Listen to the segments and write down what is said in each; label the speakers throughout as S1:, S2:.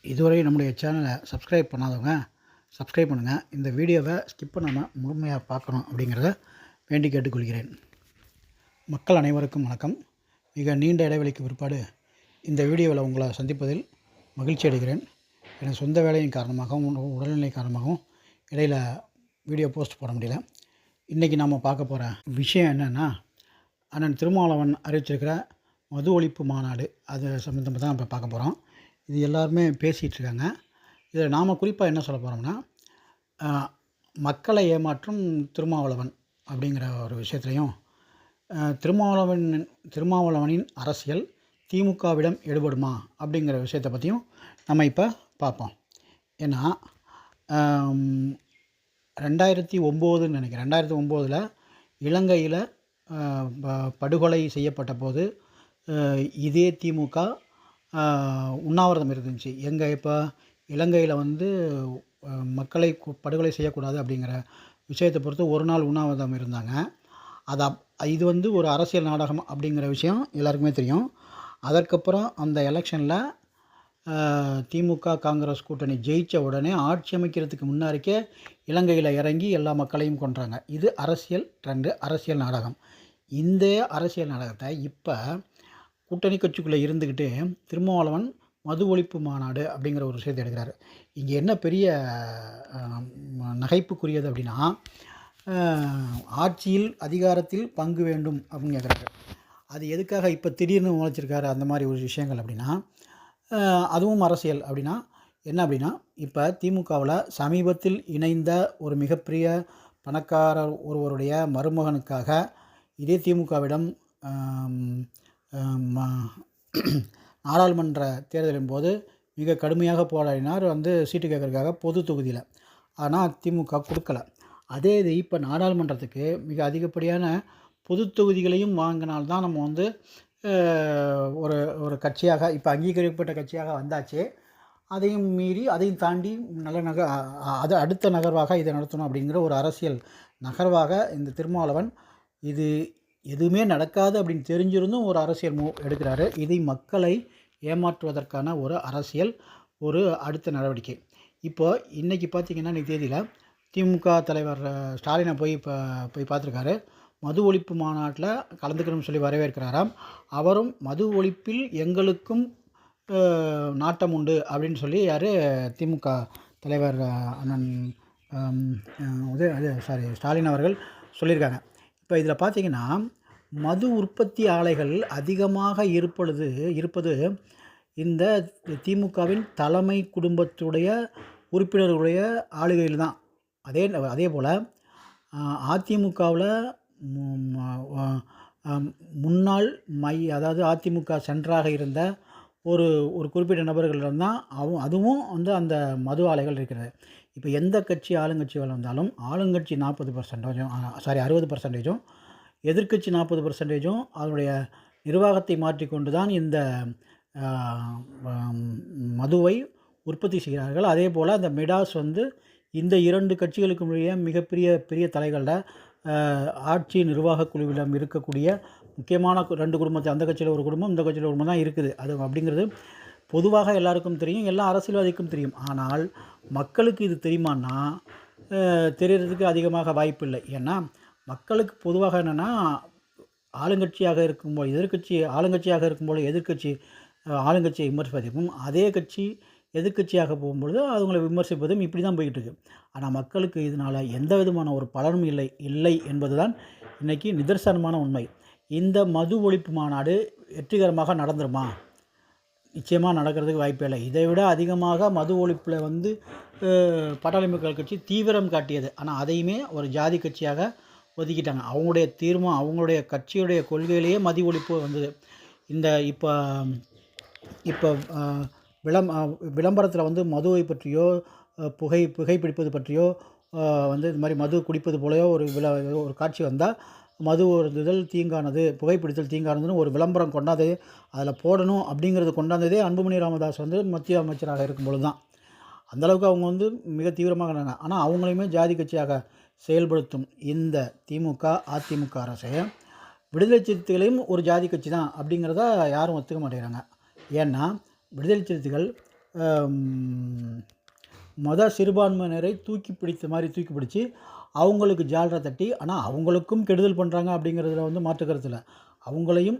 S1: இதுவரை நம்முடைய சேனலை சப்ஸ்கிரைப் பண்ணாதவங்க சப்ஸ்கிரைப் பண்ணுங்கள். இந்த வீடியோவை ஸ்கிப் பண்ணாமல் முழுமையாக பார்க்கணும் அப்படிங்கிறத வேண்டி கேட்டுக்கொள்கிறேன். மக்கள் அனைவருக்கும் வணக்கம். மிக நீண்ட இடைவெளிக்கு பிற்பாடு இந்த வீடியோவில் உங்களை சந்திப்பதில் மகிழ்ச்சி அடைகிறேன். எனது சொந்த வேலையின் காரணமாகவும் உடல்நிலை காரணமாகவும் இடையில் வீடியோ போஸ்ட் போட முடியல. இன்றைக்கி நாம் பார்க்க போகிற விஷயம் என்னென்னா, அண்ணன் திருமாவளவன் அறிவிச்சிருக்கிற மது ஒழிப்பு மாநாடு, அது சம்மந்தமாக தான் இப்போ பார்க்க போகிறோம். இது எல்லாருமே பேசிகிட்ருக்காங்க. இதில் நாம் குறிப்பாக என்ன சொல்ல போகிறோம்னா, மக்களை ஏமாற்றும் திருமாவளவன் அப்படிங்கிற ஒரு விஷயத்துலையும், திருமாவளவனின் அரசியல் திமுகவிடம் எடுபடுமா அப்படிங்கிற விஷயத்தை பற்றியும் நம்ம இப்போ பார்ப்போம். ஏன்னா 2009 நினைக்கிறேன், 2009 இலங்கையில் படுகொலை செய்யப்பட்ட போது இதே திமுக உண்ணாவிரதம் இருந்துச்சு. இப்போ இலங்கையில் மக்களை படுகொலை செய்யக்கூடாது அப்படிங்கிற விஷயத்தை பொறுத்து ஒரு நாள் உண்ணாவிரதம் இருந்தாங்க. இது ஒரு அரசியல் நாடகம் அப்படிங்கிற விஷயம் எல்லாருக்குமே தெரியும். அதற்கப்புறம் அந்த எலெக்ஷனில் திமுக காங்கிரஸ் கூட்டணி ஜெயித்த உடனே ஆட்சி அமைக்கிறதுக்கு முன்னாடிக்கே இலங்கையில் இறங்கி எல்லா மக்களையும் கொன்றாங்க. இது அரசியல் ட்ரெண்டு, அரசியல் நாடகம். இந்த அரசியல் நாடகத்தை இப்போ கூட்டணி கட்சிக்குள்ளே இருந்துக்கிட்டு திருமாவளவன் மது ஒழிப்பு மாநாடு அப்படிங்கிற ஒரு விஷயத்தை எடுக்கிறாரு. இங்கே என்ன பெரிய நகைப்புக்குரியது அப்படின்னா, ஆட்சியில் அதிகாரத்தில் பங்கு வேண்டும் அப்படின்னு கேட்குறாரு. அது எதுக்காக இப்போ திடீர்னு முளைச்சிருக்காரு அந்த மாதிரி ஒரு விஷயங்கள் அப்படின்னா, அதுவும் அரசியல் அப்படின்னா என்ன அப்படின்னா, இப்போ திமுகவில் சமீபத்தில் இணைந்த ஒரு மிகப்பெரிய பணக்காரர் ஒருவருடைய மருமகனுக்காக இதே திமுகவிடம் நாடாளுமன்ற தேர்தலின் போது மிக கடுமையாக போராடினார் சீட்டு கேட்கறதுக்காக பொது தொகுதியில். ஆனால் திமுக கொடுக்கல. அதே இது இப்போ நாடாளுமன்றத்துக்கு மிக அதிகப்படியான பொது தொகுதிகளையும் வாங்கினால்தான் நம்ம ஒரு ஒரு கட்சியாக இப்போ அங்கீகரிக்கப்பட்ட கட்சியாக வந்தாச்சு. அதையும் மீறி அதையும் தாண்டி அது அடுத்த நகர்வாக இதை நடத்தணும் அப்படிங்கிற ஒரு அரசியல் நகர்வாக இந்த திருமாவளவன் இது எதுவுமே நடக்காது அப்படின்னு தெரிஞ்சிருந்தும் ஒரு அரசியல் எடுக்கிறாரு. இதை மக்களை ஏமாற்றுவதற்கான ஒரு அரசியல், ஒரு அடுத்த நடவடிக்கை. இப்போது இன்றைக்கி பார்த்திங்கன்னா, இன்றைக்கி தேதியில் திமுக தலைவர் ஸ்டாலினை போய் பார்த்துருக்காரு. மது ஒழிப்பு மாநாட்டில் கலந்துக்கணும்னு சொல்லி வரவேற்கிறாராம். அவரும் மது ஒழிப்பில் எங்களுக்கும் நாட்டம் உண்டு அப்படின்னு சொல்லி திமுக தலைவர் அண்ணன் ஸ்டாலின் அவர்கள் சொல்லியிருக்காங்க. இப்போ இதில் பார்த்திங்கன்னா, மது உற்பத்தி ஆலைகள் அதிகமாக இருப்பது இந்த திமுகவின் தலைமை குடும்பத்துடைய உறுப்பினர்களுடைய ஆளுகையில் தான். அதே போல் அதிமுகவில் முன்னாள் அதாவது அதிமுக சென்றாக இருந்த ஒரு குறிப்பிட்ட நபர்களிடம் தான் அதுவும் அந்த மது ஆலைகள் இருக்கிறது. இப்போ எந்த கட்சி ஆளுங்கட்சி வந்தாலும் ஆளுங்கட்சி 60%, எதிர்க்கட்சி 40% அதனுடைய நிர்வாகத்தை மாற்றிக்கொண்டு தான் இந்த மதுவை உற்பத்தி செய்கிறார்கள். அதே போல் அந்த மிடாஸ் இந்த 2 கட்சிகளுக்கும் இடையே மிகப்பெரிய தலைகளில் ஆட்சி நிர்வாக குழுவிடம் இருக்கக்கூடிய முக்கியமான 2 குடும்பத்தை, அந்த கட்சியில் ஒரு குடும்பம், இந்த கட்சியில் ஒரு குடும்பம் தான் இருக்குது. அது அப்படிங்கிறது பொதுவாக எல்லாருக்கும் தெரியும், எல்லா அரசியல்வாதிக்கும் தெரியும். ஆனால் மக்களுக்கு இது தெரியுமான்னா தெரியறதுக்கு அதிகமாக வாய்ப்பு இல்லை. ஏன்னா மக்களுக்கு பொதுவாக என்னென்னா, ஆளுங்கட்சியாக இருக்கும்போது ஆளுங்கட்சியாக இருக்கும்போது எதிர்க்கட்சி ஆளுங்கட்சியை விமர்சிப்பதற்கும், அதே கட்சி எதிர்க்கட்சியாக போகும்பொழுது அவங்களை விமர்சிப்பதும் இப்படி தான் போய்கிட்டு இருக்குது. ஆனால் மக்களுக்கு இதனால் எந்த விதமான ஒரு பலனும் இல்லை என்பது தான் இன்றைக்கி நிதர்சனமான உண்மை. இந்த மது ஒழிப்பு மாநாடு வெற்றிகரமாக நடந்துருமா? நிச்சயமாக நடக்கிறதுக்கு வாய்ப்பே இல்லை. இதை விட அதிகமாக மது ஒழிப்பில் பாட்டாளி மக்கள் கட்சி தீவிரம் காட்டியது. ஆனால் அதையுமே ஒரு ஜாதி கட்சியாக ஒதுக்கிட்டாங்க. அவங்களுடைய கட்சியுடைய கொள்கையிலேயே மது ஒழிப்பு வந்தது. இப்போ விளம்பரத்தில் மதுவை பற்றியோ புகைப்பிடிப்பது பற்றியோ இது மாதிரி மது குடிப்பது போலையோ ஒரு காட்சி வந்தால், மது அருந்துதல் தீங்கானது, புகைப்பிடித்தல் தீங்கானதுன்னு ஒரு விளம்பரம் கொண்டாந்து அதில் போடணும் அப்படிங்கிறது கொண்டாந்ததே அன்புமணி ராமதாஸ் மத்திய அமைச்சராக இருக்கும்பொழுது தான். அந்தளவுக்கு அவங்க மிக தீவிரமாக இருந்தாங்க. ஆனால் அவங்களையுமே ஜாதி கட்சியாக செயல்படுத்தும் இந்த திமுக அதிமுக அரசு விடுதலை சிறுத்தைகளையும் ஒரு ஜாதி கட்சி தான் அப்படிங்கிறத யாரும் ஒத்துக்க மாட்டேங்கிறாங்க. ஏன்னா விடுதலை சிறுத்தைகள் சிறுபான்மையினரை தூக்கி பிடிச்சு அவங்களுக்கு ஜால்ரா தட்டி, ஆனால் அவங்களுக்கும் கெடுதல் பண்ணுறாங்க அப்படிங்கிறதுல வந்து மாற்று கருத்து இல்ல. அவங்களையும்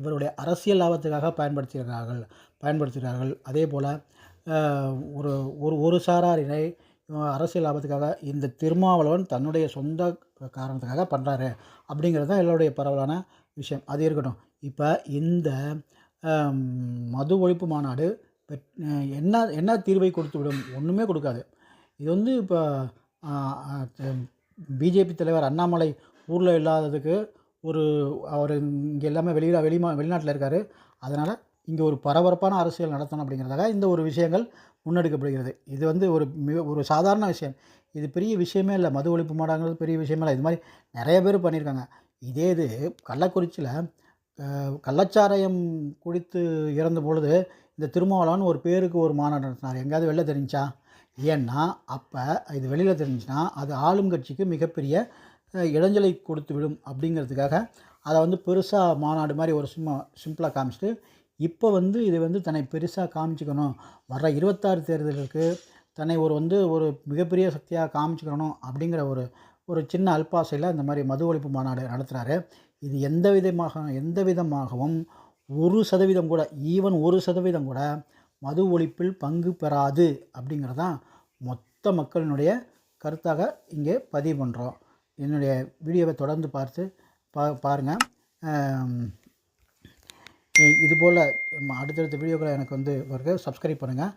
S1: இவருடைய அரசியல் லாபத்துக்காக பயன்படுத்துகிறார்கள். அதேபோல் ஒரு ஒரு ஒரு சாராரினை அரசியல் லாபத்துக்காக இந்த திருமாவளவன் தன்னுடைய சொந்த காரணத்துக்காக பண்ணுறாரு அப்படிங்கிறது தான் எல்லோருடைய பரவலான விஷயம். அது இருக்கட்டும். இப்போ இந்த மது ஒழிப்பு மாநாடு என்ன தீர்வை கொடுத்துவிடும்? ஒன்றுமே கொடுக்காது. இது வந்து இப்போ பிஜேபி தலைவர் அண்ணாமலை ஊரில் இல்லாததுக்கு அவர் இங்கே எல்லாமே வெளிநாட்டில் இருக்கார். அதனால் இங்கே ஒரு பரபரப்பான அரசியல் நடத்தணும் அப்படிங்கிறதுக்காக இந்த ஒரு விஷயங்கள் முன்னெடுக்கப்படுகிறது. இது வந்து ஒரு சாதாரண விஷயம். இது பெரிய விஷயமே இல்லை. மது ஒழிப்பு மாநாடுங்கிறது பெரிய விஷயமே இல்லை. இது மாதிரி நிறைய பேர் பண்ணியிருக்காங்க. இது கள்ளக்குறிச்சியில் கள்ளச்சாராயம் குடித்து இறந்த பொழுது இந்த திருமாவளவன் ஒரு பேருக்கு ஒரு மாநாடு நடத்தினார். எங்கேயாவது வெளில தெரிஞ்சா? ஏன்னா அப்போ இது வெளியில் தெரிஞ்சுன்னா அது ஆளும் கட்சிக்கு மிகப்பெரிய இடைஞ்சலை கொடுத்து விடும் அப்படிங்கிறதுக்காக அதை வந்து பெருசாக மாநாடு மாதிரி ஒரு சிம்பிளாக காமிச்சிட்டு, இப்போ வந்து இதை வந்து தன்னை பெருசாக காமிச்சிக்கணும், வர்ற 26 தேர்தலுக்கு தன்னை ஒரு மிகப்பெரிய சக்தியாக காமிச்சிக்கணும் அப்படிங்கிற ஒரு சின்ன அல்பாசையில் இந்த மாதிரி மது ஒழிப்பு மாநாடு நடத்துகிறாரு. இது எந்த விதமாகவும் 1% கூட, ஈவன் 1% கூட மது ஒழிப்பில் பங்கு பெறாது அப்படிங்கிறதான் மொத்த மக்களினுடைய கருத்தாக இங்கே பதிவு பண்ணுறோம். என்னுடைய வீடியோவை தொடர்ந்து பார்த்து பாருங்கள். இதுபோல் அடுத்தடுத்த வீடியோக்களை எனக்கு வந்து சப்ஸ்கிரைப் பண்ணுங்கள்.